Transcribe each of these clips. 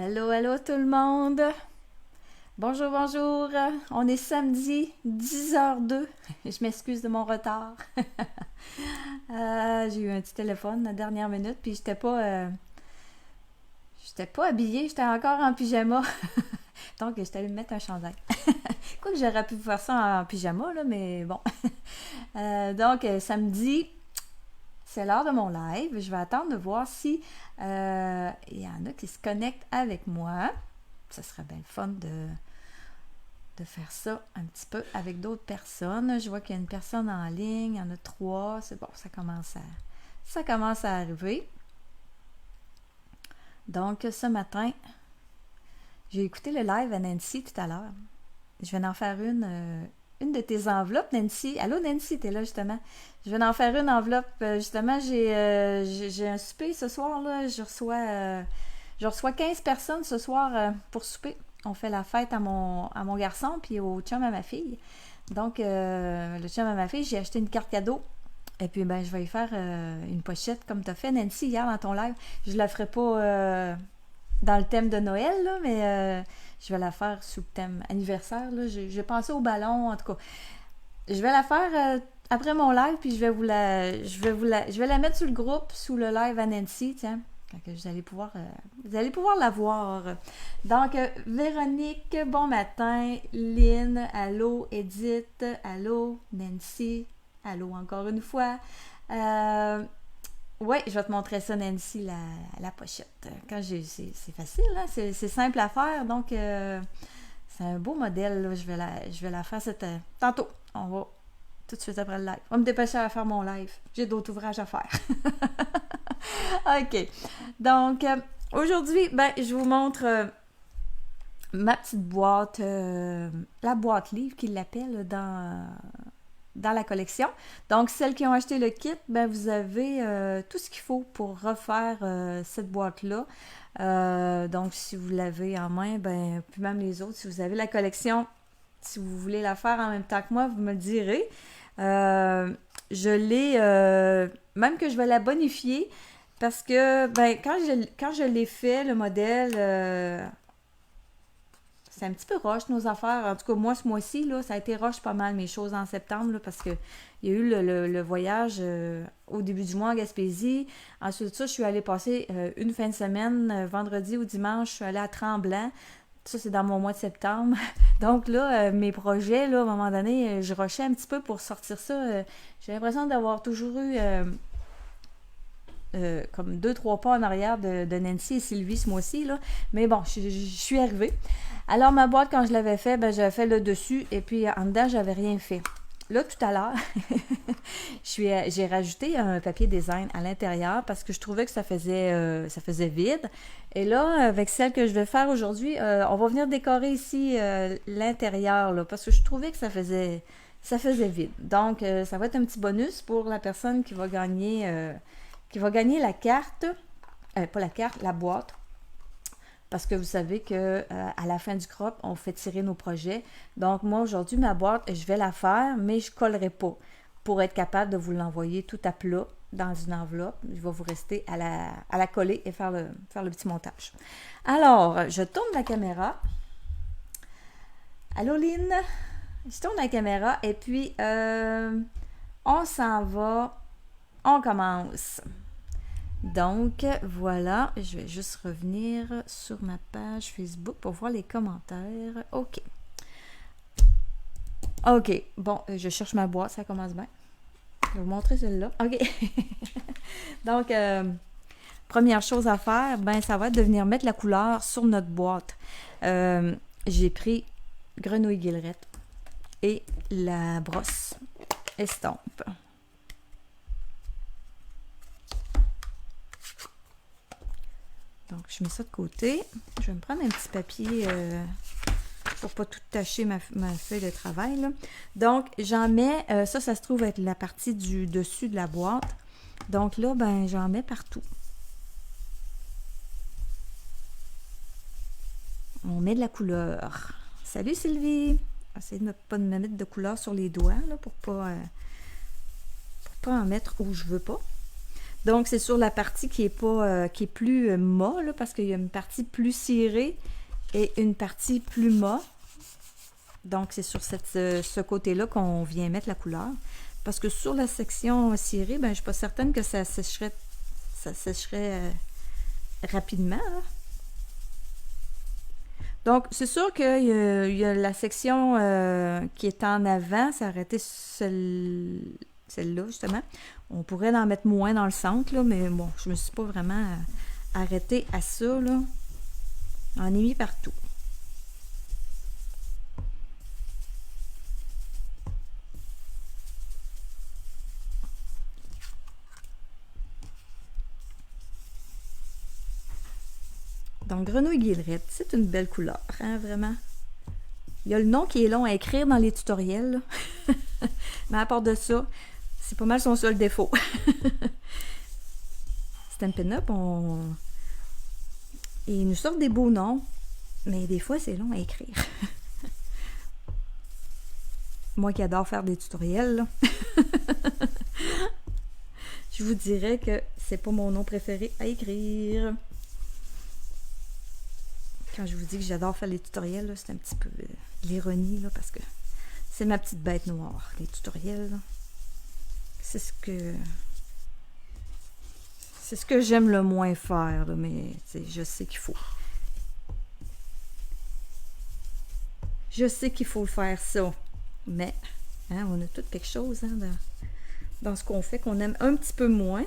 Allô, allô tout le monde. Bonjour, bonjour. On est samedi 10h02. Je m'excuse de mon retard. J'ai eu un petit téléphone la dernière minute, puis j'étais pas habillée, j'étais encore en pyjama. Donc, j'étais allée me mettre un chandail. Quoique j'aurais pu faire ça en pyjama, là, mais bon. Samedi, c'est l'heure de mon live. Je vais attendre de voir si il y en a qui se connectent avec moi. Ça serait bien le fun de faire ça un petit peu avec d'autres personnes. Je vois qu'il y a une personne en ligne, il y en a trois. C'est bon, ça commence à arriver. Donc, ce matin, j'ai écouté le live à Nancy tout à l'heure. Je vais en faire une de tes enveloppes, Nancy. Allô, Nancy, t'es là justement. Je vais en faire une enveloppe. Justement, j'ai un souper ce soir, là. Je reçois 15 personnes ce soir pour souper. On fait la fête à mon garçon puis au chum à ma fille. Donc, le chum à ma fille, j'ai acheté une carte cadeau. Et puis, ben, je vais y faire une pochette comme tu as fait, Nancy, hier dans ton live. Je la ferai pas dans le thème de Noël, là, mais je vais la faire sous le thème anniversaire. Là. J'ai pensé au ballon, en tout cas. Je vais la faire après mon live, puis je vais la mettre sur le groupe, sous le live à Nancy, tiens. Vous allez pouvoir la voir. Donc, Véronique, bon matin. Lynn, allô. Edith, allô. Nancy, allô encore une fois. Oui, je vais te montrer ça, Nancy, la pochette. C'est facile, hein? C'est simple à faire. Donc, c'est un beau modèle. Là. Je vais la faire tantôt. On va tout de suite après le live. On va me dépêcher à faire mon live. J'ai d'autres ouvrages à faire. OK. Donc, aujourd'hui, ben, je vous montre ma petite boîte, la boîte livre qu'ils l'appellent dans la collection. Donc, celles qui ont acheté le kit, ben, vous avez tout ce qu'il faut pour refaire cette boîte-là. Donc, si vous l'avez en main, ben, puis même les autres, si vous avez la collection, si vous voulez la faire en même temps que moi, vous me le direz. Je l'ai, même que je vais la bonifier, parce que ben, quand je l'ai fait, le modèle, c'est un petit peu rush nos affaires. En tout cas, moi, ce mois-ci, là, ça a été rush pas mal mes choses en septembre, là, parce que il y a eu le voyage au début du mois en Gaspésie. Ensuite de ça, je suis allée passer une fin de semaine, vendredi ou dimanche, je suis allée à Tremblant. Ça, c'est dans mon mois de septembre. Donc là, mes projets, là, à un moment donné, je rushais un petit peu pour sortir ça. J'ai l'impression d'avoir toujours eu comme 2-3 pas en arrière de Nancy et Sylvie ce mois-ci, là. Mais bon, je suis arrivée. Alors, ma boîte, quand je l'avais fait, ben, j'avais fait le dessus et puis en dedans, j'avais rien fait. Là, tout à l'heure, j'ai rajouté un papier design à l'intérieur parce que je trouvais que ça faisait vide. Et là, avec celle que je vais faire aujourd'hui, on va venir décorer ici l'intérieur, là, parce que je trouvais que ça faisait vide. Donc, ça va être un petit bonus pour la personne qui va gagner la carte, pas la carte, la boîte. Parce que vous savez que à la fin du crop, on fait tirer nos projets. Donc, moi, aujourd'hui, ma boîte, je vais la faire, mais je ne collerai pas pour être capable de vous l'envoyer tout à plat dans une enveloppe. Il va vous rester à la coller et faire le petit montage. Alors, je tourne la caméra. Allô, Lynn? Je tourne la caméra et puis on s'en va. On commence. Donc, voilà, je vais juste revenir sur ma page Facebook pour voir les commentaires. OK. OK. Bon, je cherche ma boîte, ça commence bien. Je vais vous montrer celle-là. OK. Donc, première chose à faire, ben, ça va être de venir mettre la couleur sur notre boîte. J'ai pris grenouille guillerette et la brosse estompe. Donc, je mets ça de côté. Je vais me prendre un petit papier pour pas tout tacher ma feuille de travail. Là. Donc, j'en mets, ça se trouve être la partie du dessus de la boîte. Donc là, ben, j'en mets partout. On met de la couleur. Salut Sylvie! Essayez de ne pas me mettre de couleur sur les doigts là, pour pas en mettre où je veux pas. Donc, c'est sur la partie qui est pas qui est plus mat, là, parce qu'il y a une partie plus cirée et une partie plus mat. Donc, c'est sur ce côté-là qu'on vient mettre la couleur. Parce que sur la section cirée, ben, je ne suis pas certaine que ça sécherait rapidement. Là. Donc, c'est sûr qu'il y a la section qui est en avant, ça aurait été celle-là, justement. On pourrait en mettre moins dans le centre, là, mais bon, je me suis pas vraiment arrêtée à ça, là. On en est mis partout. Donc, grenouille guillerette, c'est une belle couleur, hein, vraiment. Il y a le nom qui est long à écrire dans les tutoriels, là. Mais à part de ça, c'est pas mal son seul défaut. Stampin' Up, ils nous sortent des beaux noms, mais des fois, c'est long à écrire. Moi qui adore faire des tutoriels, là. Je vous dirais que c'est pas mon nom préféré à écrire. Quand je vous dis que j'adore faire les tutoriels, c'est un petit peu l'ironie, là, parce que c'est ma petite bête noire, les tutoriels. C'est ce que j'aime le moins faire, là, mais je sais qu'il faut. Je sais qu'il faut faire ça, mais hein, on a tout quelque chose hein, dans ce qu'on fait qu'on aime un petit peu moins.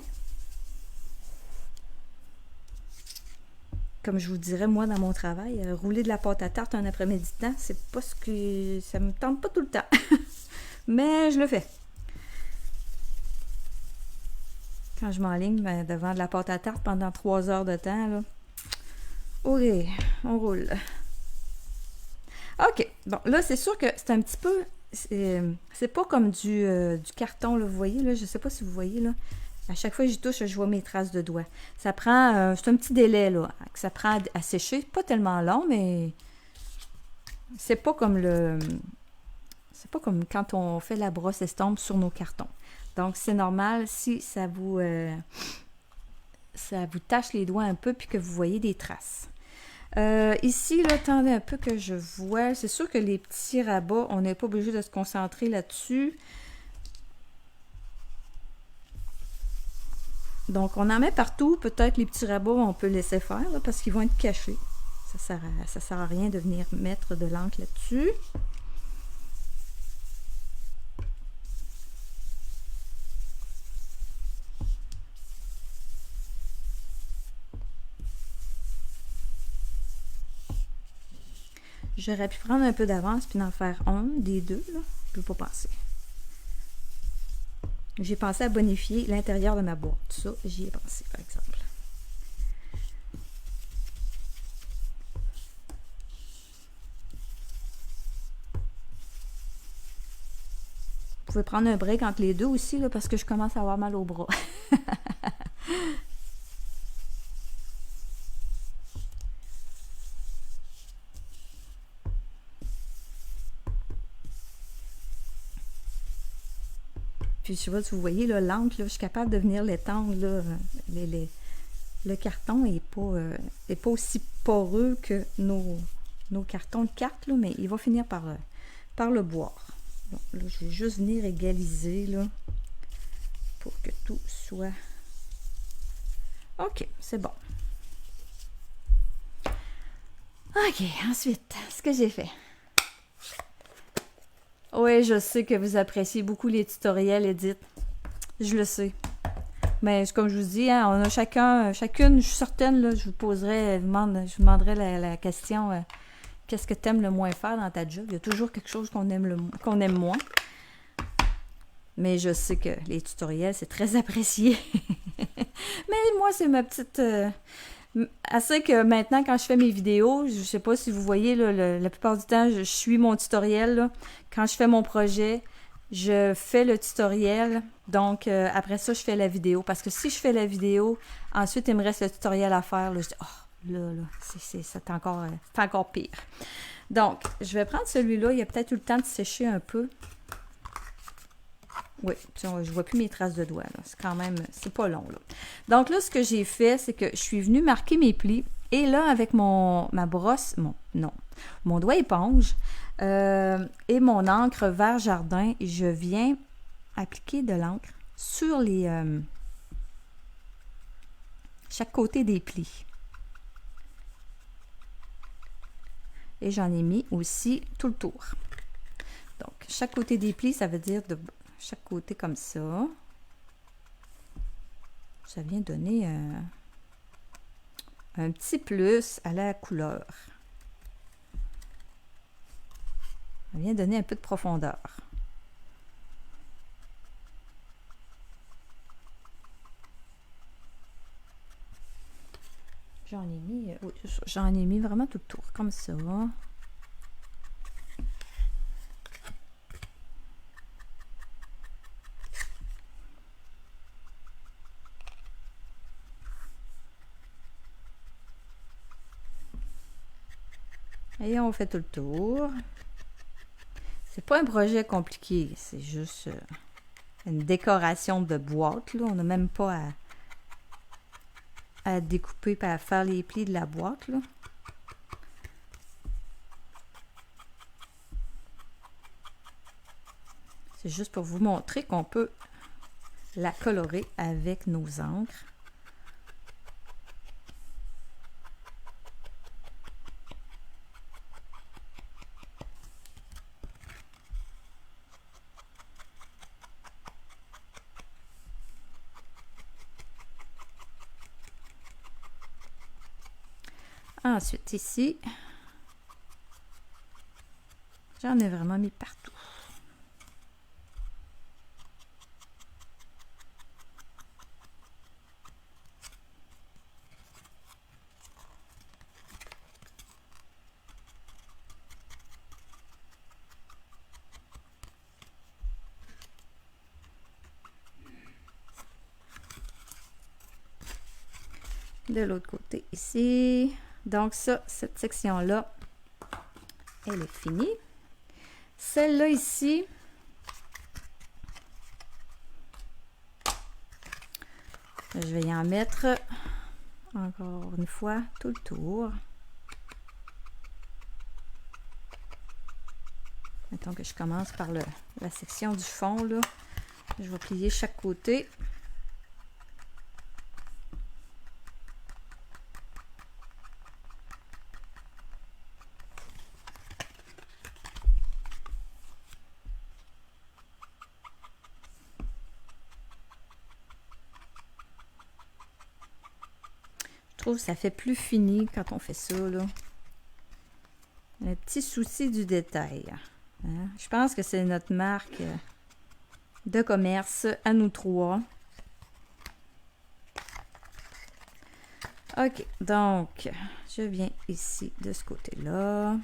Comme je vous dirais, moi, dans mon travail, rouler de la pâte à tarte un après-midi de temps, c'est pas ce que... ça me tente pas tout le temps. Mais je le fais. Quand je m'enligne devant de la pâte à tarte pendant 3 heures de temps, là. OK, on roule. OK, bon, là, c'est sûr que c'est un petit peu... C'est pas comme du carton, là, vous voyez, là, je sais pas si vous voyez, là. À chaque fois que j'y touche, je vois mes traces de doigts. Ça prend... c'est un petit délai, là, que ça prend à sécher. Pas tellement long, mais... C'est pas comme le... C'est pas comme quand on fait la brosse estompe sur nos cartons. Donc, c'est normal si ça vous tache les doigts un peu puis que vous voyez des traces. Ici, là, attendez un peu que je vois. C'est sûr que les petits rabats, on n'est pas obligé de se concentrer là-dessus. Donc, on en met partout. Peut-être les petits rabats, on peut laisser faire là, parce qu'ils vont être cachés. Ça sert à rien de venir mettre de l'encre là-dessus. J'aurais pu prendre un peu d'avance puis en faire un des deux, là. Je ne peux pas penser. J'ai pensé à bonifier l'intérieur de ma boîte. Ça, j'y ai pensé, par exemple. Vous pouvez prendre un break entre les deux aussi, là, parce que je commence à avoir mal au bras. Puis je sais pas si vous voyez l'encre, je suis capable de venir l'étendre. Le carton n'est pas aussi poreux que nos cartons de cartes, là, mais il va finir par le boire. Bon, là, je vais juste venir égaliser là, pour que tout soit... OK, c'est bon. OK, ensuite, ce que j'ai fait. Oui, je sais que vous appréciez beaucoup les tutoriels, Edith. Je le sais. Mais comme je vous dis, hein, on a chacune, je suis certaine, là, je vous demanderai la question qu'est-ce que tu aimes le moins faire dans ta job? Il y a toujours quelque chose qu'on aime moins. Mais je sais que les tutoriels, c'est très apprécié. Mais moi, c'est ma petite... assez que maintenant, quand je fais mes vidéos, je sais pas si vous voyez, là, la plupart du temps, je suis mon tutoriel. Là. Quand je fais mon projet, je fais le tutoriel. Donc, après ça, je fais la vidéo. Parce que si je fais la vidéo, ensuite, il me reste le tutoriel à faire. Là, je dis, oh, là, c'est encore pire. Donc, je vais prendre celui-là. Il a peut-être eu le temps de sécher un peu. Oui, je ne vois plus mes traces de doigts. C'est quand même, c'est pas long. Là. Donc là, ce que j'ai fait, c'est que je suis venue marquer mes plis. Et là, avec ma brosse, mon doigt éponge et mon encre vert jardin, je viens appliquer de l'encre sur chaque côté des plis. Et j'en ai mis aussi tout le tour. Donc, chaque côté des plis, ça veut dire de chaque côté comme ça. Ça vient donner un petit plus à la couleur. Ça vient donner un peu de profondeur. J'en ai mis vraiment tout le tour, comme ça. Et on fait tout le tour. C'est pas un projet compliqué, c'est juste une décoration de boîte. Là. On n'a même pas à découper et à faire les plis de la boîte. Là. C'est juste pour vous montrer qu'on peut la colorer avec nos encres. Ensuite, ici, j'en ai vraiment mis partout. De l'autre côté, ici. Donc ça, cette section-là, elle est finie. Celle-là ici, je vais y en mettre encore une fois tout le tour. Mettons que je commence par la section du fond, là. Je vais plier chaque côté. Je trouve que ça fait plus fini quand on fait ça, là. Un petit souci du détail. Hein? Je pense que c'est notre marque de commerce à nous trois. OK, donc, je viens ici de ce côté-là.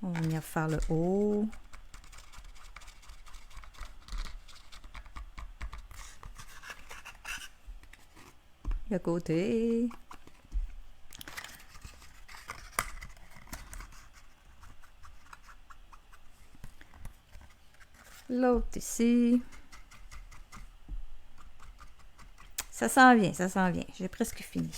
On va venir faire le haut. Le côté. L'autre ici. Ça s'en vient, ça s'en vient. J'ai presque fini.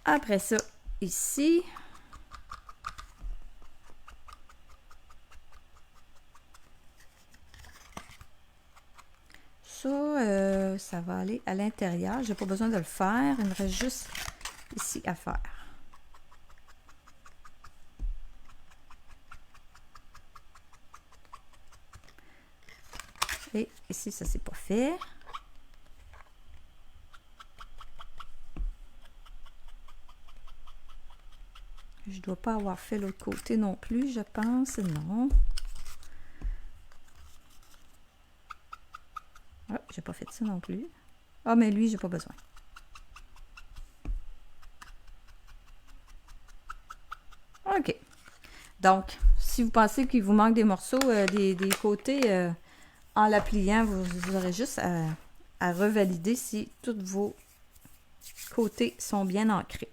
Après ça, ici, ça va aller à l'intérieur. J'ai pas besoin de le faire. Il me reste juste ici à faire. Et ici, ça c'est pas fait. Je dois pas avoir fait l'autre côté non plus, je pense. Non. Ah, j'ai pas fait ça non plus. Ah, mais lui, j'ai pas besoin. OK. Donc, si vous pensez qu'il vous manque des morceaux des côtés en la pliant, vous aurez juste à revalider si tous vos côtés sont bien ancrés.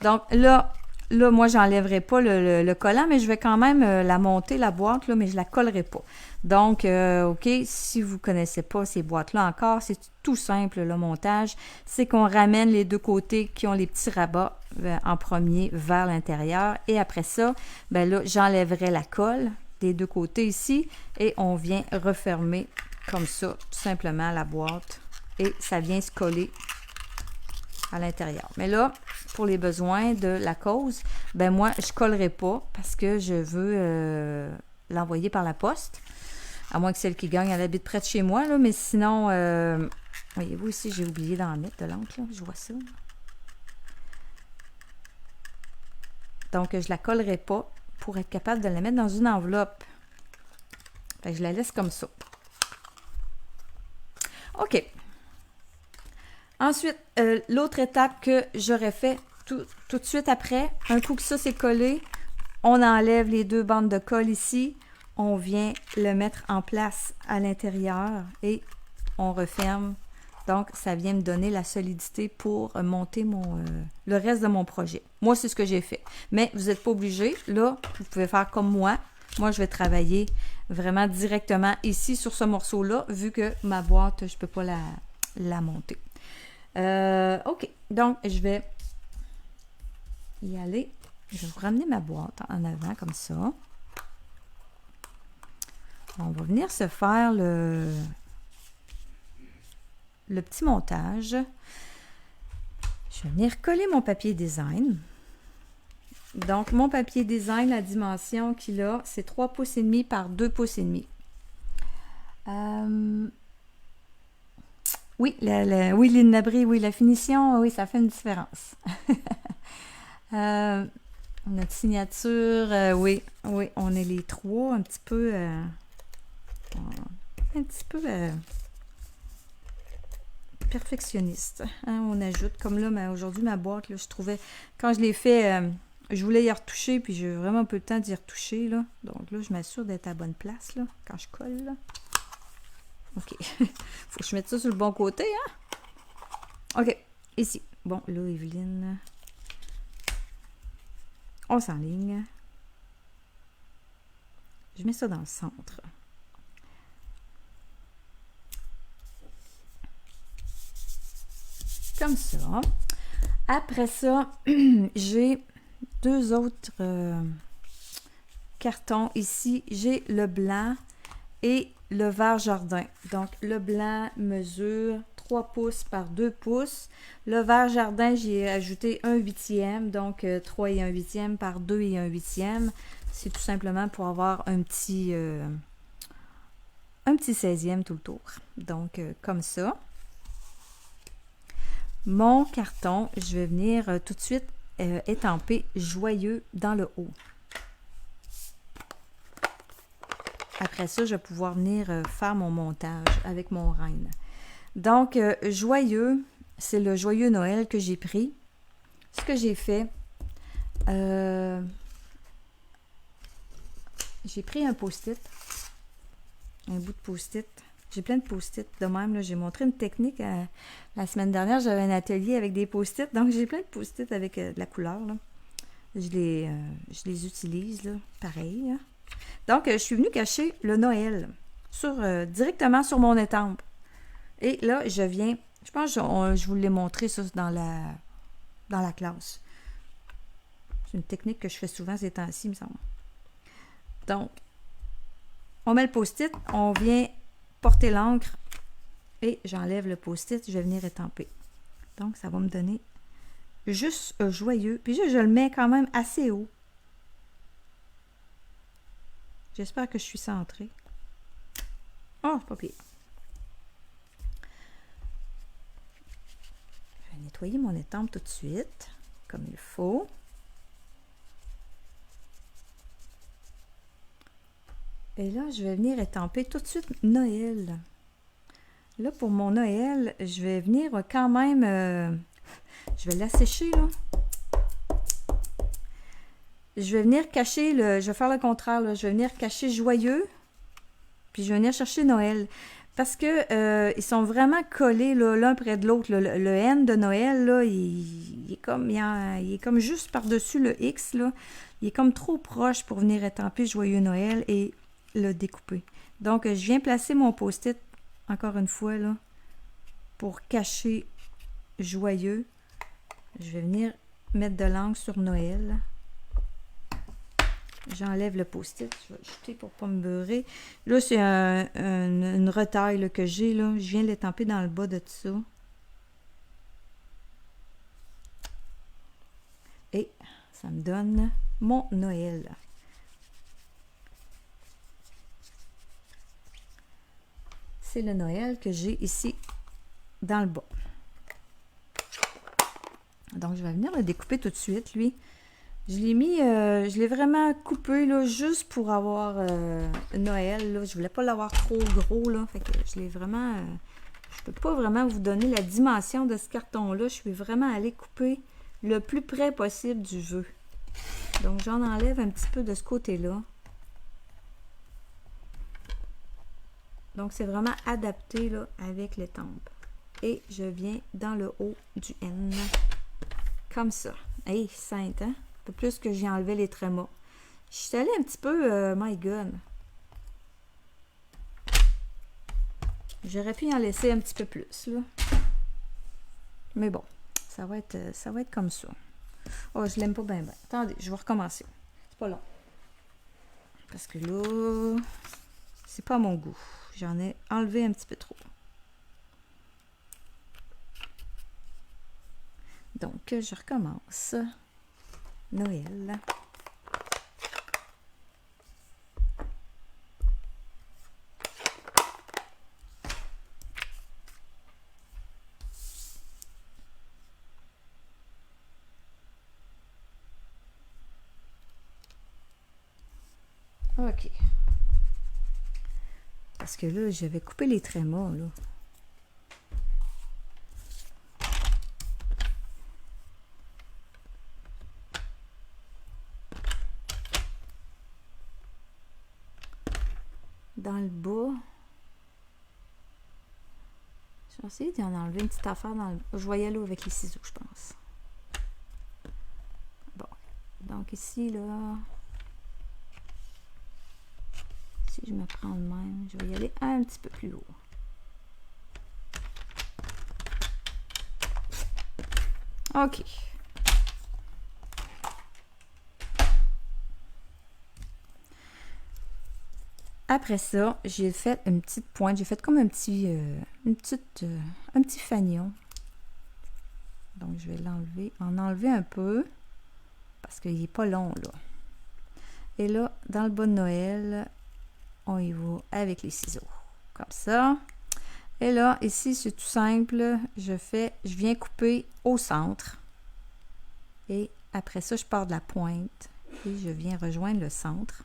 Donc là moi, j'enlèverai pas le collant, mais je vais quand même la monter, la boîte, là, mais je la collerai pas. Donc, OK, si vous connaissez pas ces boîtes-là encore, c'est tout simple, le montage. C'est qu'on ramène les deux côtés qui ont les petits rabats en premier vers l'intérieur. Et après ça, ben là, j'enlèverai la colle des deux côtés ici et on vient refermer comme ça, tout simplement, la boîte. Et ça vient se coller à l'intérieur. Mais là, pour les besoins de la cause, ben moi, je collerai pas parce que je veux l'envoyer par la poste. À moins que celle qui gagne, elle habite près de chez moi, là, mais sinon, voyez-vous ici, j'ai oublié d'en mettre de l'encre, là, je vois ça. Donc, je la collerai pas pour être capable de la mettre dans une enveloppe. Fait que je la laisse comme ça. OK. Ensuite, l'autre étape que j'aurais fait tout de suite après, un coup que ça c'est collé, on enlève les deux bandes de colle ici, on vient le mettre en place à l'intérieur et on referme. Donc, ça vient me donner la solidité pour monter le reste de mon projet. Moi, c'est ce que j'ai fait. Mais vous n'êtes pas obligé. Là, vous pouvez faire comme moi. Moi, je vais travailler vraiment directement ici sur ce morceau-là, vu que ma boîte, je ne peux pas la monter. OK, donc je vais y aller. Je vais vous ramener ma boîte en avant comme ça. On va venir se faire le petit montage. Je vais venir coller mon papier design. Donc, mon papier design, la dimension qu'il a, c'est 3 pouces et demi par 2 pouces et demi. Oui, oui, Lynn Labrie, oui, la finition, oui, ça fait une différence. Notre signature, oui, on est les trois un petit peu perfectionnistes. Hein, on ajoute, comme là, aujourd'hui, ma boîte, là, je trouvais, quand je l'ai fait, je voulais y retoucher, puis j'ai vraiment peu de temps d'y retoucher, là. Donc là, je m'assure d'être à la bonne place, là, quand je colle, là. OK. Faut que je mette ça sur le bon côté, hein? OK. Ici. Bon, là, Evelyne. On s'enligne. Je mets ça dans le centre. Comme ça. Après ça, j'ai deux autres cartons. Ici, j'ai le blanc et le vert jardin. Donc, le blanc mesure 3 pouces par 2 pouces. Le vert jardin, j'ai ajouté 1/8, donc 3 et 1/8 par 2 et 1/8. C'est tout simplement pour avoir un petit 16e tout le tour. Donc, comme ça. Mon carton, je vais venir tout de suite étamper joyeux dans le haut. Après ça, je vais pouvoir venir faire mon montage avec mon reine. Donc, joyeux, c'est le joyeux Noël que j'ai pris. Ce que j'ai fait, j'ai pris un post-it, un bout de post-it. J'ai plein de post-it de même. J'ai montré une technique la semaine dernière. J'avais un atelier avec des post-it. Donc, j'ai plein de post-it avec de la couleur. Là. Je les utilise, là, pareil. Hein. Donc, je suis venue cacher le Noël directement sur mon étampe. Et là, je viens... Je pense que je vous l'ai montré ça dans la classe. C'est une technique que je fais souvent ces temps-ci, il me semble. Donc, on met le post-it, on vient porter l'encre et j'enlève le post-it, je vais venir étamper. Donc, ça va me donner juste un joyeux. Puis je le mets quand même assez haut. J'espère que je suis centrée. Oh, pas pire. Je vais nettoyer mon étampe tout de suite, comme il faut. Et là, je vais venir étamper tout de suite Noël. Là, pour mon Noël, je vais venir quand même... je vais l'assécher, là. Je vais venir cacher je vais faire le contraire, là. Je vais venir cacher joyeux. Puis je vais venir chercher Noël. Parce que ils sont vraiment collés l'un près de l'autre. Le N de Noël, là, il est comme juste par-dessus le X. Là. Il est comme trop proche pour venir étamper Joyeux Noël et le découper. Donc, je viens placer mon post-it, encore une fois, là, pour cacher Joyeux. Je vais venir mettre de l'encre sur Noël. J'enlève le post-it, je vais le jeter pour ne pas me beurrer. Là, c'est une retaille là, que j'ai. Là. Je viens l'étamper dans le bas de tout ça. Et ça me donne mon Noël. C'est le Noël que j'ai ici dans le bas. Donc, je vais venir le découper tout de suite, lui. Je l'ai mis, je l'ai vraiment coupé, là, juste pour avoir Noël, là. Je voulais pas l'avoir trop gros, là. Fait que je l'ai vraiment... je peux pas vraiment vous donner la dimension de ce carton-là. Je suis vraiment allée couper le plus près possible du vœu. Donc, j'en enlève un petit peu de ce côté-là. Donc, c'est vraiment adapté, là, avec l'étampe. Et je viens dans le haut du N. Comme ça. Hey, sainte, hein? Un peu plus que j'ai enlevé les trémas. Je suis allée un petit peu... my God. J'aurais pu en laisser un petit peu plus, là. Mais bon, ça va être comme ça. Oh, je l'aime pas bien. Attendez, je vais recommencer. C'est pas long. Parce que là, c'est pas à mon goût. J'en ai enlevé un petit peu trop. Donc, je recommence. Noël. OK. Parce que là, j'avais coupé les trémas, là. Dans le bas. Je vais essayer d'en enlever une petite affaire dans le... Je vais y aller avec les ciseaux, je pense. Bon. Donc ici, là... Si je me prends de même, je vais y aller un petit peu plus haut. OK. Après ça, j'ai fait une petite pointe. J'ai fait comme un petit, un petit fanion. Donc, je vais l'enlever. En enlever un peu. Parce qu'il n'est pas long, là. Et là, dans le bas de Noël, on y va avec les ciseaux. Comme ça. Et là, ici, c'est tout simple. Je viens couper au centre. Et après ça, je pars de la pointe. Et je viens rejoindre le centre.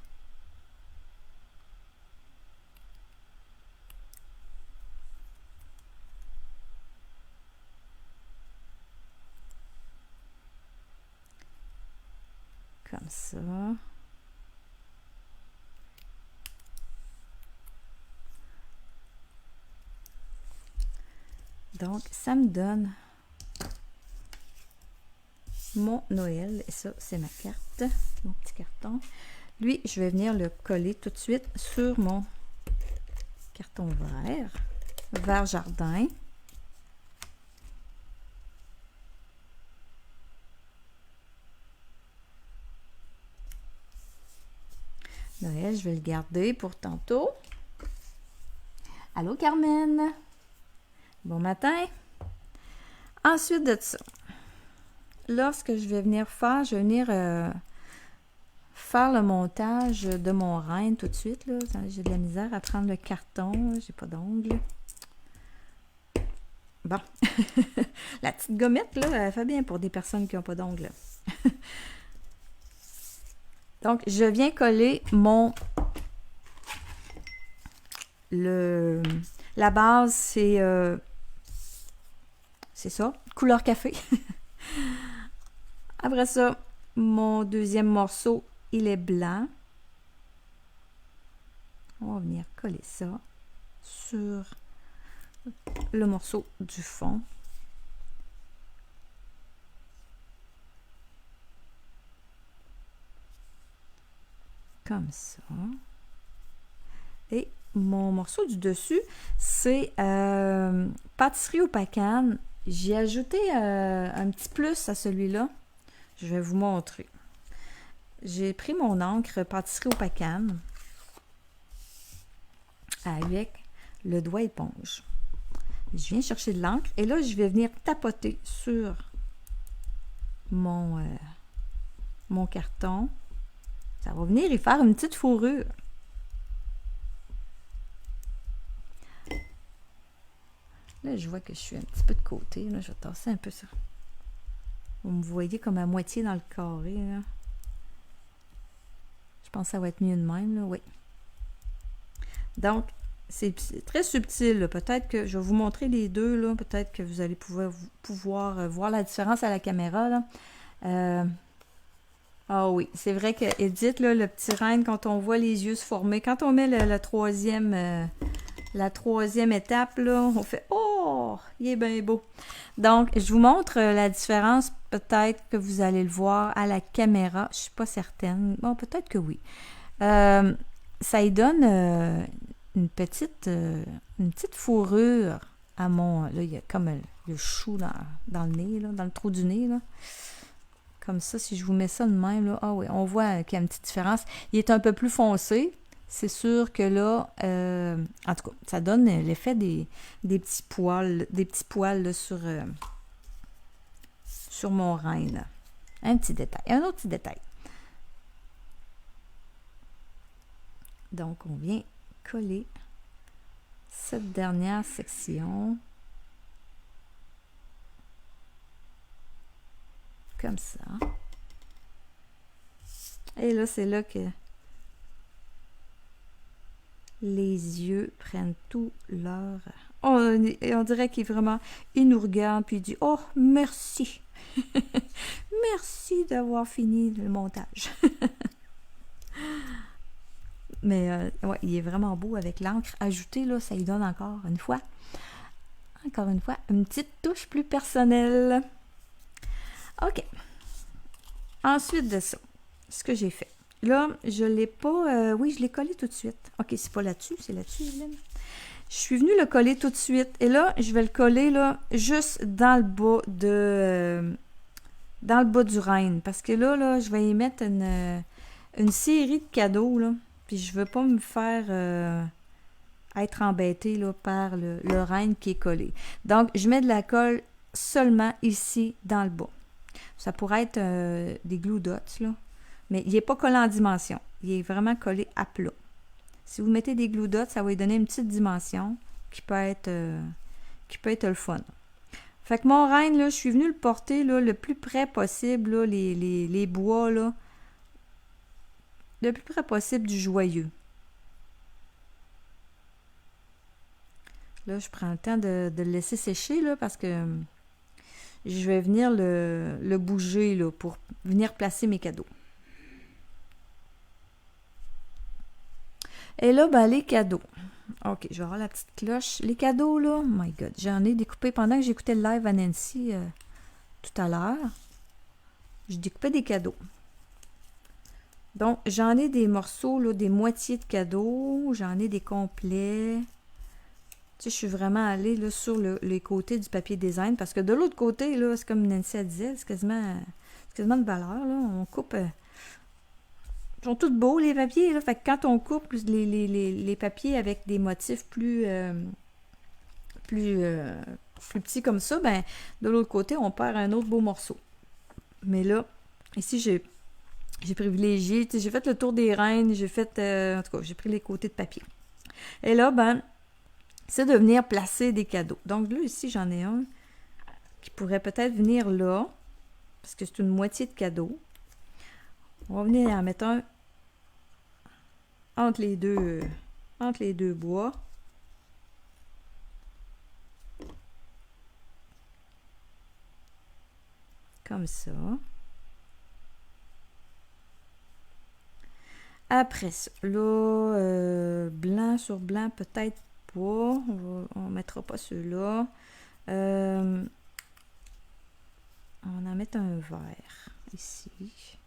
Comme ça. Donc, ça me donne mon Noël. Et ça, c'est ma carte, mon petit carton. Lui, je vais venir le coller tout de suite sur mon carton vert jardin. Noël, je vais le garder pour tantôt. Allô, Carmen? Bon matin. Ensuite de ça, lorsque je vais venir faire, je vais venir faire le montage de mon reine tout de suite. J'ai de la misère à prendre le carton. J'ai pas d'ongles. Bon. La petite gommette, là, elle fait bien pour des personnes qui n'ont pas d'ongles. Donc, je viens coller la base, c'est ça, couleur café. Après ça, mon deuxième morceau, il est blanc. On va venir coller ça sur le morceau du fond. Comme ça. Et mon morceau du dessus, c'est pâtisserie au pacane. J'ai ajouté un petit plus à celui-là. Je vais vous montrer. J'ai pris mon encre pâtisserie au pacane avec le doigt éponge. Je viens chercher de l'encre et là, je vais venir tapoter sur mon carton. Ça va venir y faire une petite fourrure. Là, je vois que je suis un petit peu de côté. Là, je vais tasser un peu ça. Vous me voyez comme à moitié dans le carré. Là. Je pense que ça va être mieux de même. Là. Oui. Donc, c'est très subtil. Peut-être que je vais vous montrer les deux. Peut-être que vous allez pouvoir voir la différence à la caméra. Là. Ah oui, c'est vrai que Edith, là, le petit renne, quand on voit les yeux se former, quand on met la troisième étape, là, on fait « Oh, il est bien beau! » Donc, je vous montre la différence. Peut-être que vous allez le voir à la caméra. Je ne suis pas certaine. Bon, peut-être que oui. Ça y donne une petite fourrure à mon... Là, il y a comme le chou dans le nez, là, dans le trou du nez, là. Comme ça, si je vous mets ça de même, là, ah oui, on voit qu'il y a une petite différence. Il est un peu plus foncé. C'est sûr que là, en tout cas, ça donne l'effet des petits poils là, sur mon renne. Un petit détail. Un autre petit détail. Donc, on vient coller cette dernière section. Comme ça. Et là, c'est là que les yeux prennent tout leur... on dirait qu'il est vraiment... Il nous regarde puis il dit « Oh, merci! Merci d'avoir fini le montage. » Mais ouais, il est vraiment beau avec l'encre ajoutée, là, ça lui donne encore une fois, une petite touche plus personnelle. OK. Ensuite de ça, ce que j'ai fait. Là, je ne l'ai pas... oui, je l'ai collé tout de suite. OK, c'est pas là-dessus, c'est là-dessus, Evelyne. Je suis venue le coller tout de suite. Et là, je vais le coller là, juste dans le bas dans le bas du renne. Parce que là, je vais y mettre une série de cadeaux, là. Puis je ne veux pas me faire être embêtée là, par le renne qui est collé. Donc, je mets de la colle seulement ici, dans le bas. Ça pourrait être des glue dots, là. Mais il n'est pas collé en dimension. Il est vraiment collé à plat. Si vous mettez des glue dots, ça va lui donner une petite dimension qui peut être le fun. Fait que mon renne, là, je suis venue le porter là, le plus près possible, là, les bois, là, le plus près possible du joyeux. Là, je prends le temps de le laisser sécher là, parce que je vais venir le bouger là, pour venir placer mes cadeaux. Et là, ben, les cadeaux. OK, je vais avoir la petite cloche. Les cadeaux, là, oh my God, j'en ai découpé pendant que j'écoutais le live à Nancy tout à l'heure. Je découpais des cadeaux. Donc, j'en ai des morceaux, là, des moitiés de cadeaux. J'en ai des complets. Tu sais, je suis vraiment allée là, sur les côtés du papier design parce que de l'autre côté, là, c'est comme Nancy a disait, c'est quasiment de valeur. Là. On coupe... ils sont tous beaux, les papiers. Là. Fait que quand on coupe les papiers avec des motifs plus petits comme ça, ben de l'autre côté, on perd un autre beau morceau. Mais là, ici, j'ai privilégié, j'ai fait le tour des reines, j'ai fait, en tout cas, j'ai pris les côtés de papier. Et là, ben, c'est de venir placer des cadeaux. Donc là, ici, j'en ai un qui pourrait peut-être venir là, parce que c'est une moitié de cadeau. On va venir en mettre un entre les deux bois. Comme ça. Après ça, là, blanc sur blanc, peut-être pas. On mettra pas ceux-là. On va en mettre un vert ici.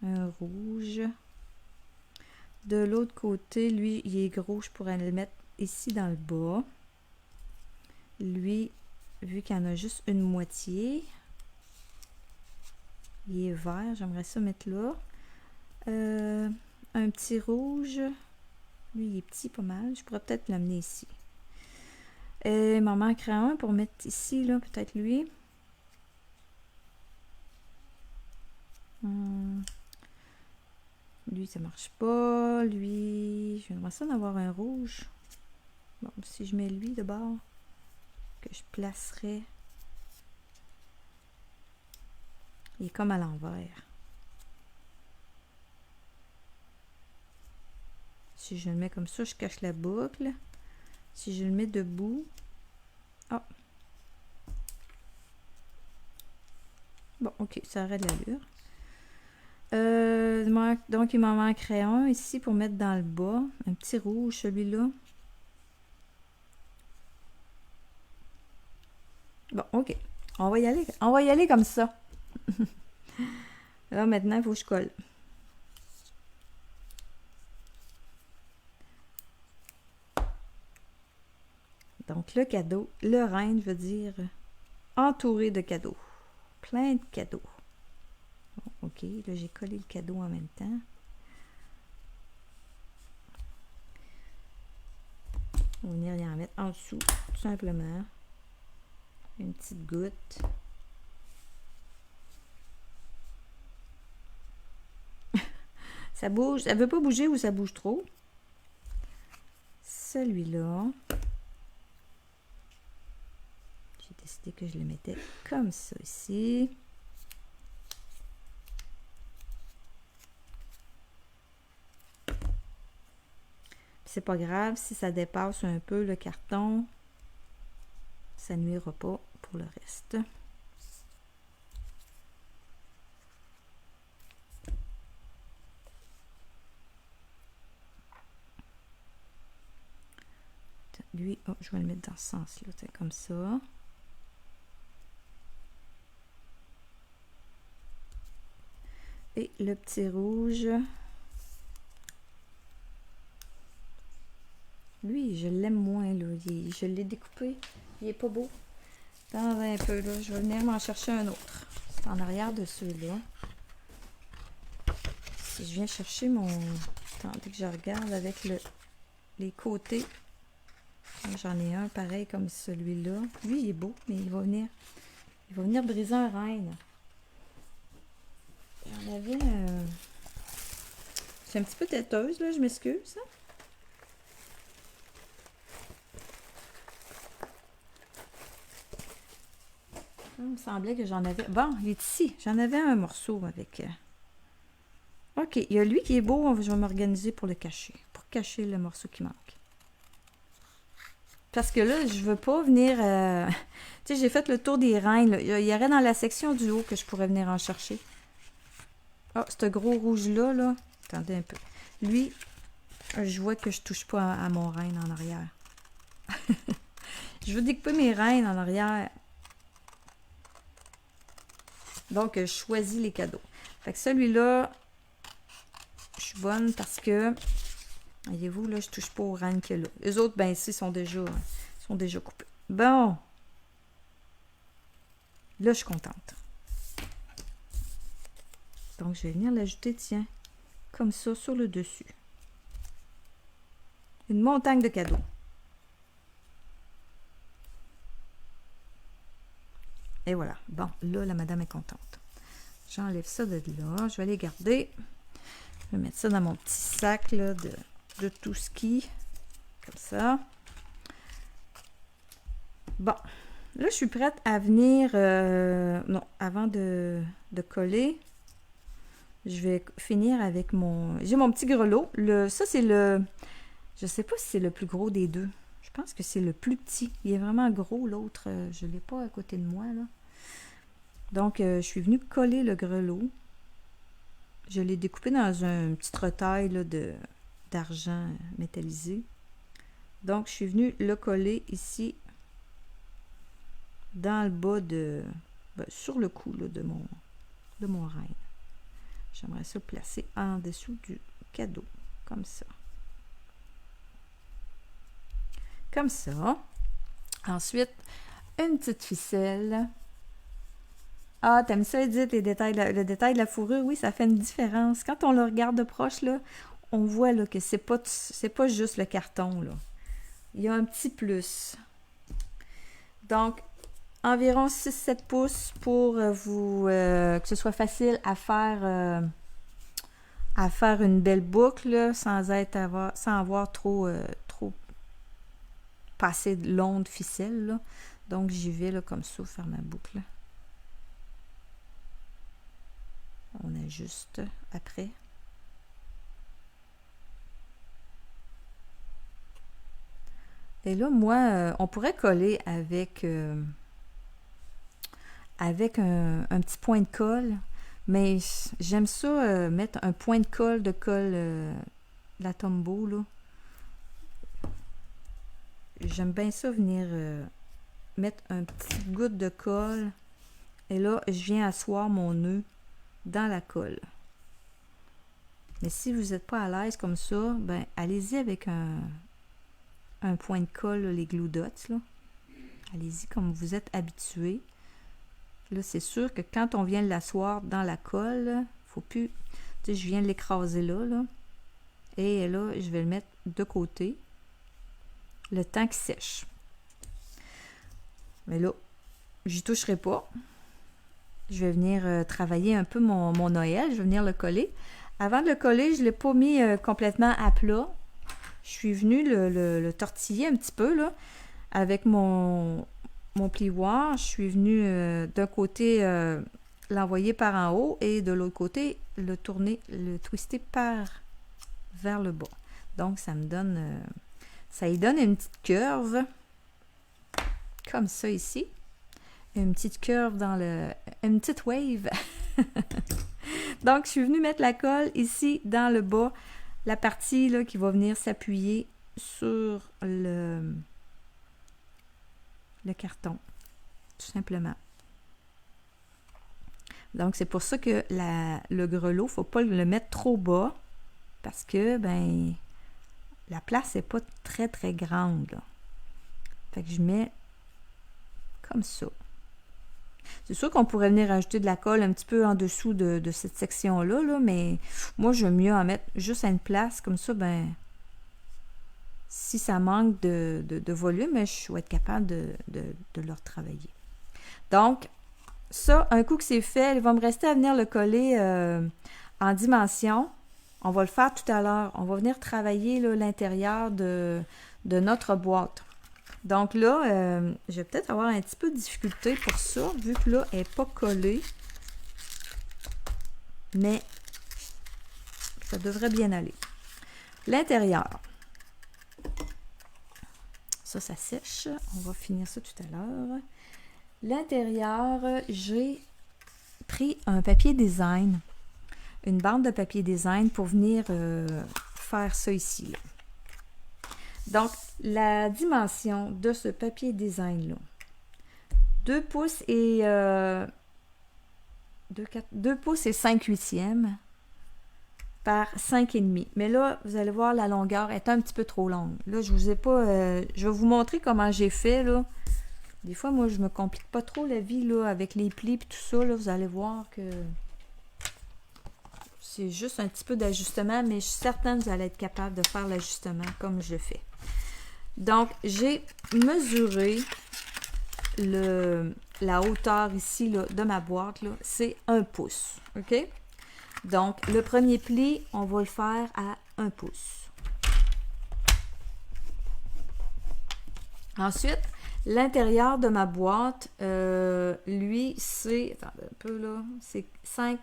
Un rouge. De l'autre côté, lui, il est gros. Je pourrais le mettre ici dans le bas. Lui, vu qu'il y en a juste une moitié, il est vert. J'aimerais ça mettre là. Un petit rouge. Lui, il est petit pas mal. Je pourrais peut-être l'amener ici. Il m'en manquerait un pour mettre ici, là, peut-être lui. Lui, ça marche pas. Lui, j'aimerais ça d'avoir un rouge. Bon, si je mets lui de bord, que je placerais. Il est comme à l'envers. Si je le mets comme ça, je cache la boucle. Si je le mets debout... Ah! Bon, ok, ça aurait de l'allure. Donc, il m'en manquerait un ici pour mettre dans le bas. Un petit rouge, celui-là. Bon, ok. On va y aller. On va y aller comme ça. Là, maintenant, il faut que je colle. Donc, le cadeau, le reine veut dire entouré de cadeaux. Plein de cadeaux. Bon, ok, là, j'ai collé le cadeau en même temps. On va venir y en mettre en dessous, tout simplement. Une petite goutte. Ça bouge. Ça veut pas bouger ou ça bouge trop. Celui-là. J'ai décidé que je le mettais comme ça ici. C'est pas grave si ça dépasse un peu le carton. Ça nuira pas pour le reste. Lui, oh, je vais le mettre dans ce sens-là, comme ça. Et le petit rouge. Lui, je l'aime moins, là. Je l'ai découpé. Il est pas beau. Attendez un peu, là. Je vais venir m'en chercher un autre. C'est en arrière de ceux-là. Si je viens chercher mon... Attendez que je regarde avec les côtés. J'en ai un pareil comme celui-là. Lui, il est beau, mais il va venir briser un reine. J'en avais... C'est un petit peu têteuse, là. Je m'excuse, hein? Il me semblait que j'en avais... Bon, il est ici. J'en avais un morceau avec... OK, il y a lui qui est beau. Je vais m'organiser pour le cacher. Pour cacher le morceau qui manque. Parce que là, je veux pas venir... Tu sais, j'ai fait le tour des reines. Là. Il y aurait dans la section du haut que je pourrais venir en chercher. Ah, ce gros rouge-là, là... Attendez un peu. Lui, je vois que je touche pas à mon reine en arrière. Je veux découper mes reines en arrière. Donc, je choisis les cadeaux. Fait que celui-là, je suis bonne parce que, voyez-vous, là, je touche pas aux reines qu'il y a là. Les autres, ben ici, sont déjà coupés. Bon. Là, je suis contente. Donc, je vais venir l'ajouter, tiens, comme ça, sur le dessus. Une montagne de cadeaux. Et voilà. Bon, là, la madame est contente. J'enlève ça de là. Je vais les garder. Je vais mettre ça dans mon petit sac là, de tout ski. Comme ça. Bon. Là, je suis prête à venir... non, avant de coller, je vais finir avec mon... J'ai mon petit grelot. Ça, c'est le... Je sais pas si c'est le plus gros des deux. Je pense que c'est le plus petit. Il est vraiment gros, l'autre. Je ne l'ai pas à côté de moi, là. Donc, je suis venue coller le grelot. Je l'ai découpé dans un petit retail là, d'argent métallisé. Donc, je suis venue le coller ici dans le bas de... ben, sur le cou là, de mon rêne. J'aimerais ça le placer en dessous du cadeau, comme ça. Comme ça. Ensuite, une petite ficelle. Ah, t'aimes ça, Edith, le détail de la fourrure? Oui, ça fait une différence. Quand on le regarde de proche, là, on voit là, que c'est pas juste le carton, là. Il y a un petit plus. Donc, environ 6-7 pouces pour que ce soit facile à faire une belle boucle, là, sans avoir trop passé de longue ficelle, là. Donc, j'y vais là, comme ça, faire ma boucle. On ajuste après. Et là, moi, on pourrait coller avec un petit point de colle, mais j'aime ça mettre un point de colle la Tombow, là. J'aime bien ça venir mettre un petit goutte de colle. Et là, je viens asseoir mon nœud dans la colle. Mais si vous n'êtes pas à l'aise comme ça, ben allez-y avec un point de colle, là, les glue dots, là. Allez-y comme vous êtes habitué. Là, c'est sûr que quand on vient l'asseoir dans la colle, faut plus... Tu sais, je viens l'écraser là. Et là, je vais le mettre de côté. Le temps qu'il sèche. Mais là, j'y toucherai pas. Je vais venir travailler un peu mon Noël. Je vais venir le coller. Avant de le coller, je ne l'ai pas mis complètement à plat. Je suis venue le tortiller un petit peu là, avec mon plioir. Je suis venue d'un côté l'envoyer par en haut et de l'autre côté le tourner, le twister vers le bas. Donc, ça me donne... ça y donne une petite curve. Comme ça ici. Une petite curve une petite wave. Donc, je suis venue mettre la colle ici dans le bas. La partie là, qui va venir s'appuyer sur le carton. Tout simplement. Donc, c'est pour ça que le grelot, il ne faut pas le mettre trop bas. Parce que, ben, la place n'est pas très, très grande, là. Fait que je mets comme ça. C'est sûr qu'on pourrait venir ajouter de la colle un petit peu en dessous de cette section-là, là, mais moi, j'aime mieux en mettre juste à une place. Comme ça, ben, si ça manque de volume, je vais être capable de le retravailler. Donc, ça, un coup que c'est fait, il va me rester à venir le coller en dimension. On va le faire tout à l'heure. On va venir travailler l'intérieur de notre boîte. Donc là, je vais peut-être avoir un petit peu de difficulté pour ça, vu que là, elle n'est pas collée. Mais ça devrait bien aller. L'intérieur. Ça sèche. On va finir ça tout à l'heure. L'intérieur, j'ai pris un papier design. Une bande de papier design pour venir faire ça ici, là. Donc, la dimension de ce papier design-là, 2 pouces et 2 pouces et 5/8 par 5,5. Mais là, vous allez voir, la longueur est un petit peu trop longue. Là, je vous ai pas... je vais vous montrer comment j'ai fait, là. Des fois, moi, je me complique pas trop la vie, là, avec les plis et tout ça, là. Vous allez voir que... c'est juste un petit peu d'ajustement, mais je suis certaine que vous allez être capable de faire l'ajustement comme je le fais. Donc, j'ai mesuré la hauteur ici là, de ma boîte, c'est 1 pouce. OK? Donc, le premier pli, on va le faire à 1 pouce. Ensuite, l'intérieur de ma boîte, lui, c'est... attendez un peu là. C'est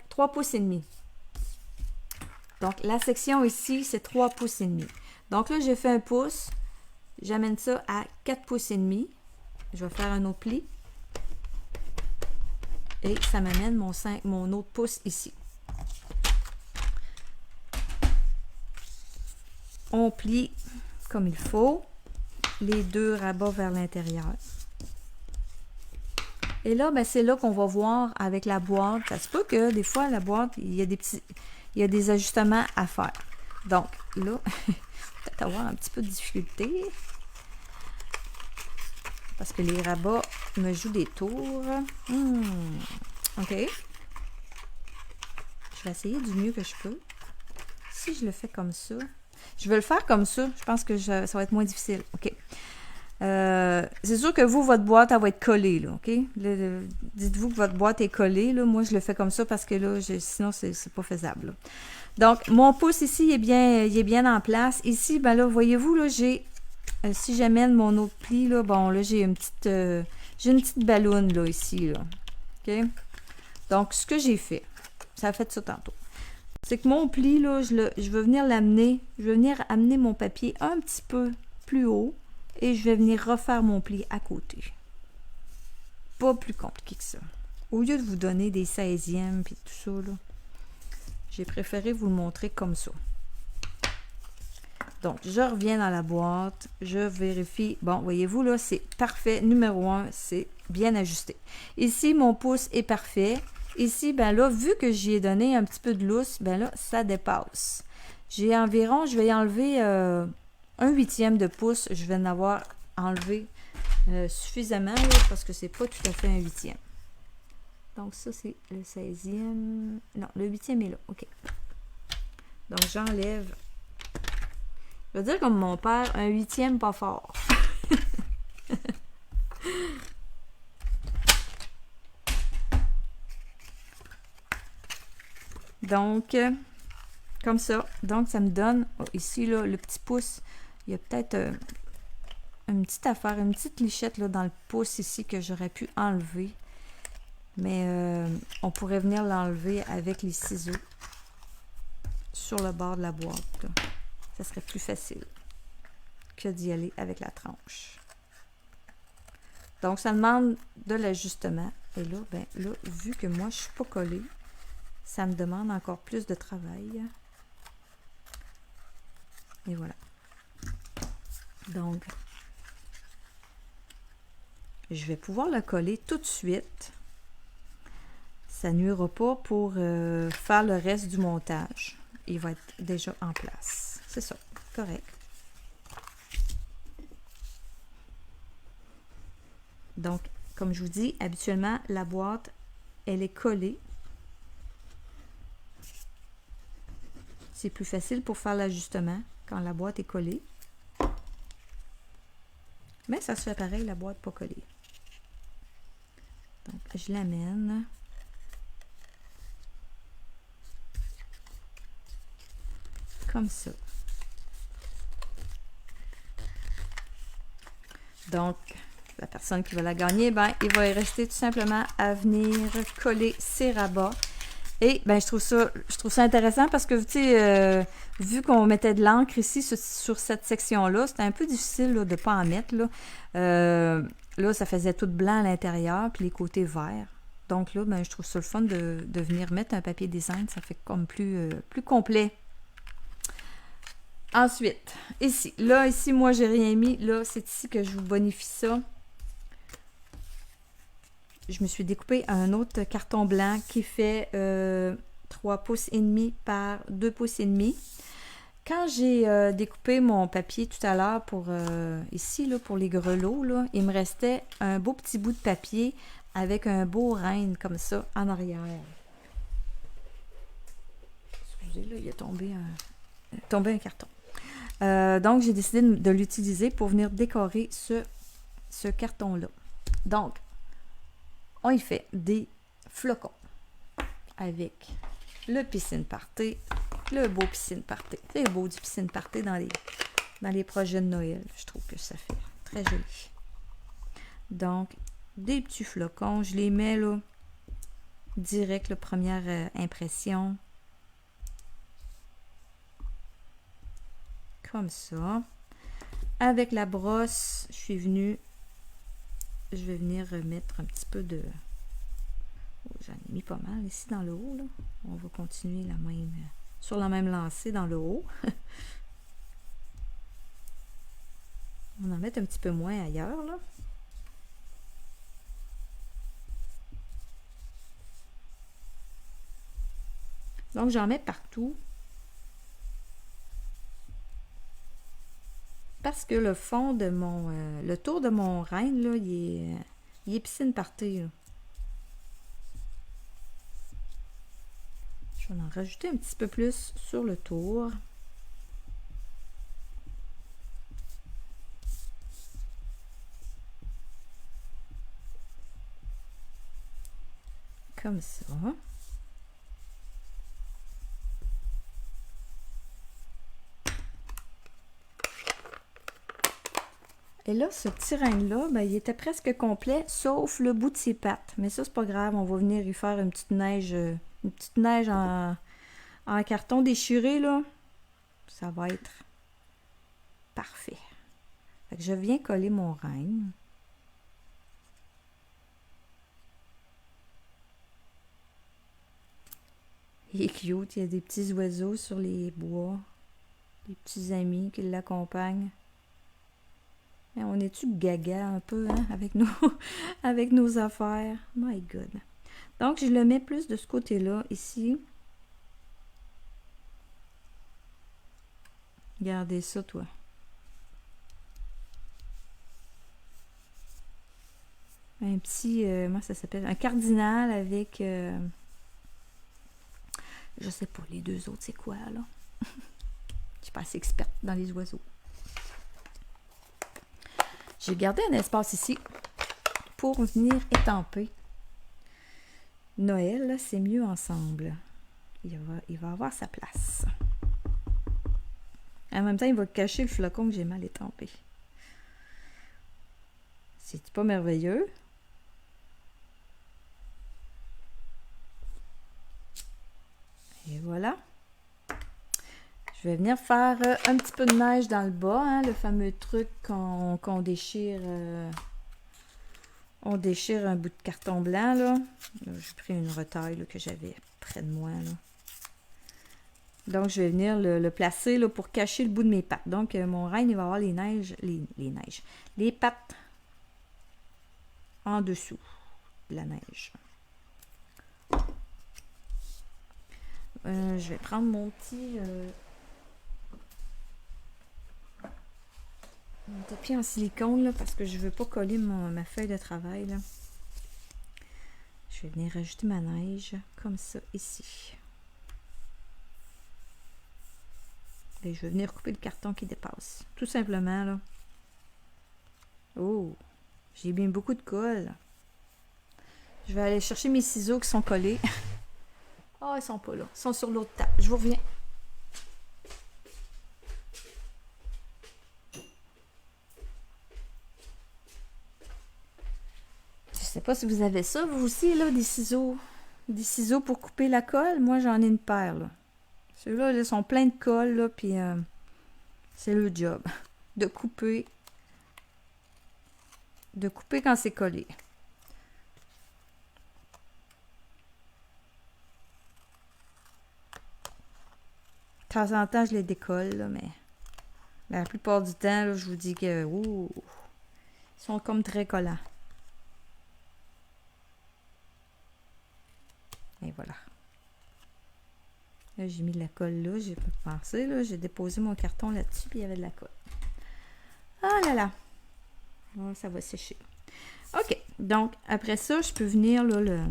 3 pouces et demi. Donc, la section ici, c'est 3 pouces et demi. Donc là, j'ai fait 1 pouce. J'amène ça à 4 pouces et demi. Je vais faire un autre pli. Et ça m'amène mon autre pouce ici. on plie comme il faut les deux rabats vers l'intérieur. Et là, ben, c'est là qu'on va voir avec la boîte. Ça se peut que des fois, la boîte, il y a des ajustements à faire. Donc, là, peut-être avoir un petit peu de difficulté. Parce que les rabats me jouent des tours. OK. Je vais essayer du mieux que je peux. Si je le fais comme ça. Je vais le faire comme ça. Je pense que ça va être moins difficile. OK. C'est sûr que vous, votre boîte, elle va être collée, là, OK? Dites-vous que votre boîte est collée, là. Moi, je le fais comme ça parce que là, sinon, c'est pas faisable, là. Donc, mon pouce ici, il est bien en place. Ici, ben là, voyez-vous, là, j'ai... si j'amène mon autre pli, là, bon, là, j'ai une petite balloune, là, ici, là. OK? Donc, ce que j'ai fait, ça a fait ça tantôt, c'est que mon pli, là, je vais venir l'amener, je vais venir amener mon papier un petit peu plus haut et je vais venir refaire mon pli à côté. Pas plus compliqué que ça. Au lieu de vous donner des 16e puis tout ça, là, j'ai préféré vous le montrer comme ça. Donc, je reviens dans la boîte, je vérifie. Bon, voyez-vous, là, c'est parfait. Numéro 1, c'est bien ajusté. Ici, mon pouce est parfait. Ici, ben là, vu que j'y ai donné un petit peu de lousse, ben là, ça dépasse. J'ai environ, je vais y enlever un 1/8 de pouce. Je vais en avoir enlevé suffisamment, là, parce que c'est pas tout à fait un 1/8. Donc, ça, c'est le 16e. Non, le 8e est là. OK. Donc, j'enlève. Je vais dire comme mon père, un 8e pas fort. Donc, comme ça. Donc, ça me donne, ici, là, le petit pouce. Il y a peut-être une petite affaire, une petite lichette là, dans le pouce ici que j'aurais pu enlever. Mais on pourrait venir l'enlever avec les ciseaux sur le bord de la boîte, là. Ça serait plus facile que d'y aller avec la tranche. Donc, ça demande de l'ajustement. Et là, ben là, vu que moi, je ne suis pas collée, ça me demande encore plus de travail. Et voilà. Donc, je vais pouvoir le coller tout de suite. Ça nuira pas pour faire le reste du montage. Il va être déjà en place. C'est ça, correct. Donc, comme je vous dis, habituellement, la boîte, elle est collée. C'est plus facile pour faire l'ajustement quand la boîte est collée. Mais ça se fait pareil, la boîte pas collée. Donc, je l'amène. Comme ça. Donc, la personne qui va la gagner, ben, il va y rester tout simplement à venir coller ses rabats. Et ben, je trouve ça intéressant parce que, tu sais, vu qu'on mettait de l'encre ici sur cette section-là, c'était un peu difficile là, de ne pas en mettre. Là, ça faisait tout blanc à l'intérieur, puis les côtés verts. Donc là, ben, je trouve ça le fun de venir mettre un papier design. Ça fait comme plus complet. Ensuite, ici. Là, ici, moi, j'ai rien mis. Là, c'est ici que je vous bonifie ça. Je me suis découpé un autre carton blanc qui fait 3 pouces et demi par 2 pouces et demi. Quand j'ai découpé mon papier tout à l'heure pour ici, là, pour les grelots, là, il me restait un beau petit bout de papier avec un beau renne comme ça en arrière. Excusez, là, il est tombé un carton. Donc, j'ai décidé de l'utiliser pour venir décorer ce carton-là. Donc, on y fait des flocons avec le piscine party, le beau piscine party. C'est beau du piscine party dans les projets de Noël. Je trouve que ça fait très joli. Donc, des petits flocons. Je les mets là, direct, la première impression. Comme ça. Avec la brosse, je vais venir remettre un petit peu de... Oh, j'en ai mis pas mal ici dans le haut, là. On va continuer sur la même lancée dans le haut. On va en mettre un petit peu moins ailleurs, là. Donc, j'en mets partout. Parce que le fond de mon... le tour de mon reine, là, il est piscine party, là. Je vais en rajouter un petit peu plus sur le tour. Comme ça. Et là, ce petit reine-là, ben, il était presque complet, sauf le bout de ses pattes. Mais ça, c'est pas grave, on va venir lui faire une petite neige en carton déchiré, là. Ça va être parfait. Fait que je viens coller mon reine. Il est cute, il y a des petits oiseaux sur les bois. Des petits amis qui l'accompagnent. On est-tu gaga un peu, hein, avec nos affaires? My God. Donc, je le mets plus de ce côté-là, ici. Regardez ça, toi. Un petit, comment ça s'appelle? Un cardinal avec, je sais pas, les deux autres, c'est quoi, là? Je suis pas assez experte dans les oiseaux. J'ai gardé un espace ici pour venir étamper. Noël, c'est mieux ensemble. Il va avoir sa place. En même temps, il va cacher le flocon que j'ai mal étampé. C'est pas merveilleux? Et voilà. Je vais venir faire un petit peu de neige dans le bas, hein, le fameux truc qu'on déchire. On déchire un bout de carton blanc, là. J'ai pris une retaille là, que j'avais près de moi, là. Donc, je vais venir le placer là, pour cacher le bout de mes pattes. Donc, mon reine, il va avoir les pattes en dessous de la neige. Je vais prendre mon petit tapis en silicone là, parce que je ne veux pas coller ma feuille de travail. Là. Je vais venir rajouter ma neige comme ça ici. Et je vais venir couper le carton qui dépasse. Tout simplement, là. Oh! J'ai bien beaucoup de colle. Je vais aller chercher mes ciseaux qui sont collés. Ah, ils sont pas là. Ils sont sur l'autre table. Je vous reviens. Je sais pas si vous avez ça, vous aussi, là, des ciseaux. Des ciseaux pour couper la colle. Moi, j'en ai une paire, là. Ceux-là, ils sont pleins de colle, là, puis c'est le job. De couper quand c'est collé. De temps en temps, je les décolle, là, mais la plupart du temps, là, je vous dis que ouh, ils sont comme très collants. Et voilà. Là, j'ai mis de la colle là, j'ai pas pensé, là, j'ai déposé mon carton là-dessus, puis il y avait de la colle. Ah là là! Oh, ça va sécher. OK. Donc, après ça, je peux venir, là,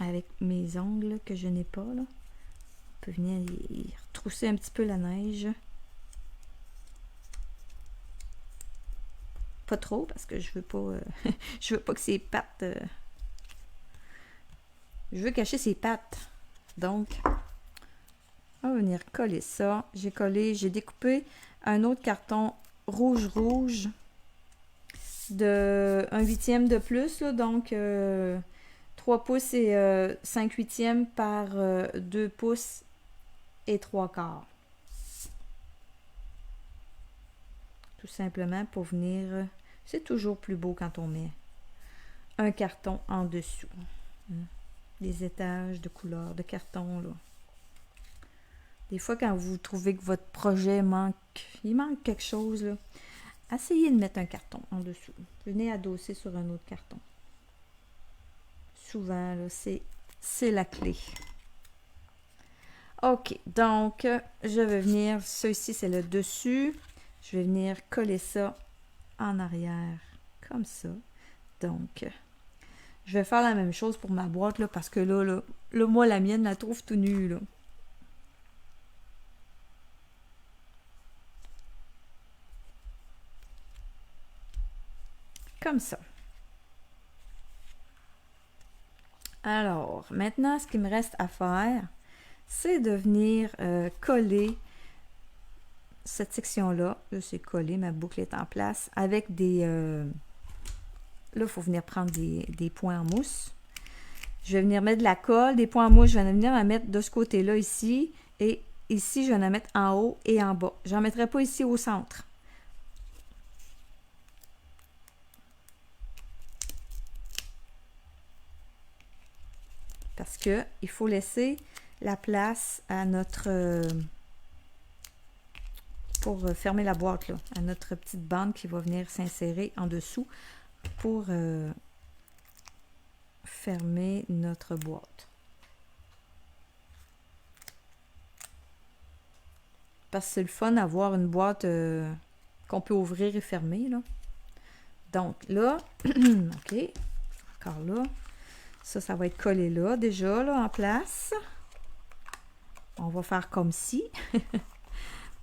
avec mes ongles que je n'ai pas, là. On peut venir y retrousser un petit peu la neige. Pas trop, parce que je veux pas... je veux pas que ses pattes... je veux cacher ses pattes. Donc, on va venir coller ça. J'ai découpé un autre carton rouge de 1/8 de plus, là, donc 3 pouces et 5/8 par 2 pouces et 3/4. Tout simplement pour venir... C'est toujours plus beau quand on met un carton en dessous. Des étages de couleurs, de carton, là. Des fois, quand vous trouvez que votre projet manque, il manque quelque chose, là, essayez de mettre un carton en dessous. Venez adosser sur un autre carton. Souvent, là, c'est la clé. OK, donc, je vais venir, ça ici, c'est le dessus. Je vais venir coller ça en arrière, comme ça. Donc, je vais faire la même chose pour ma boîte, là, parce que là, moi, la mienne, la trouve tout nue, là. Comme ça. Alors, maintenant, ce qu'il me reste à faire, c'est de venir coller cette section-là. Là, c'est collé, ma boucle est en place, avec des... là, il faut venir prendre des points en mousse. Je vais venir mettre de la colle, des points en mousse, je vais venir la mettre de ce côté-là ici, et ici, je vais la mettre en haut et en bas. Je n'en mettrai pas ici au centre. Parce que il faut laisser la place à notre... pour fermer la boîte, là, à notre petite bande qui va venir s'insérer en dessous pour fermer notre boîte. Parce que c'est le fun d'avoir une boîte qu'on peut ouvrir et fermer, là. Donc là, OK, encore là. Ça va être collé là, déjà, là, en place. On va faire comme ci.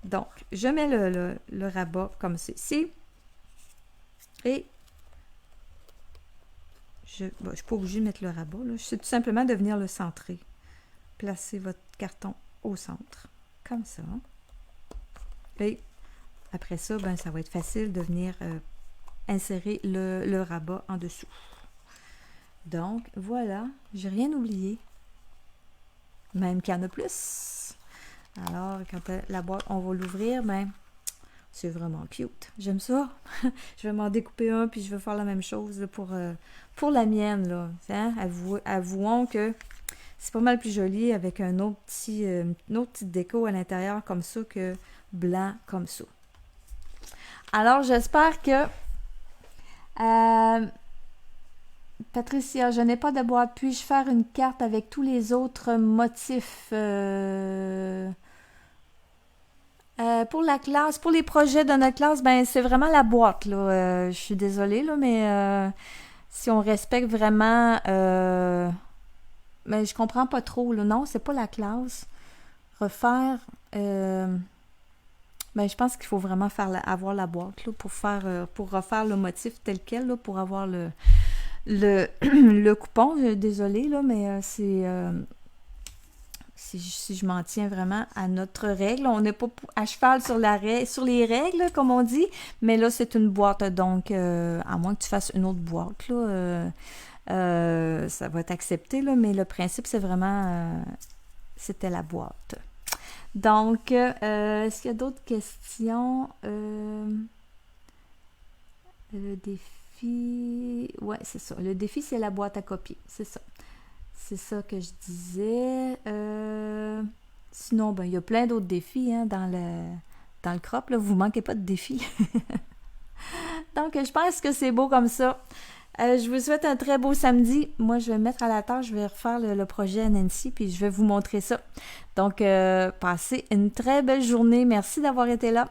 Donc, je mets le rabat comme ceci. Et je ne suis pas obligée de mettre le rabat, là. C'est tout simplement de venir le centrer. Placez votre carton au centre. Comme ça. Et après ça, ben, ça va être facile de venir insérer le rabat en dessous. Donc, voilà, j'ai rien oublié. Même qu'il y en a plus. Alors, quand la boîte, on va l'ouvrir, ben, c'est vraiment cute. J'aime ça. Je vais m'en découper un, puis je vais faire la même chose là, pour la mienne. Là. Hein? Avouons que c'est pas mal plus joli avec une autre petite déco à l'intérieur comme ça que blanc comme ça. Alors, j'espère que... Patricia, je n'ai pas de boîte. Puis-je faire une carte avec tous les autres motifs pour la classe, pour les projets de notre classe, ben c'est vraiment la boîte, là. Je suis désolée, là, mais si on respecte vraiment... mais je comprends pas trop, là. Non, c'est pas la classe. Refaire... ben, je pense qu'il faut vraiment avoir la boîte, là, pour refaire le motif tel quel, là, pour avoir le coupon, désolé, là, mais si je m'en tiens vraiment à notre règle, on n'est pas à cheval sur les règles, comme on dit, mais là, c'est une boîte, donc, à moins que tu fasses une autre boîte, là, ça va être accepté, là, mais le principe, c'est vraiment, c'était la boîte. Donc, est-ce qu'il y a d'autres questions? Le défi... Ouais, c'est ça. Le défi, c'est la boîte à copier. C'est ça. C'est ça que je disais. Sinon, ben, il y a plein d'autres défis hein, dans le crop. Là. Vous ne manquez pas de défis. Donc, je pense que c'est beau comme ça. Je vous souhaite un très beau samedi. Moi, je vais me mettre à la tâche. Je vais refaire le projet à Nancy, puis je vais vous montrer ça. Donc, passez une très belle journée. Merci d'avoir été là.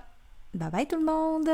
Bye bye tout le monde!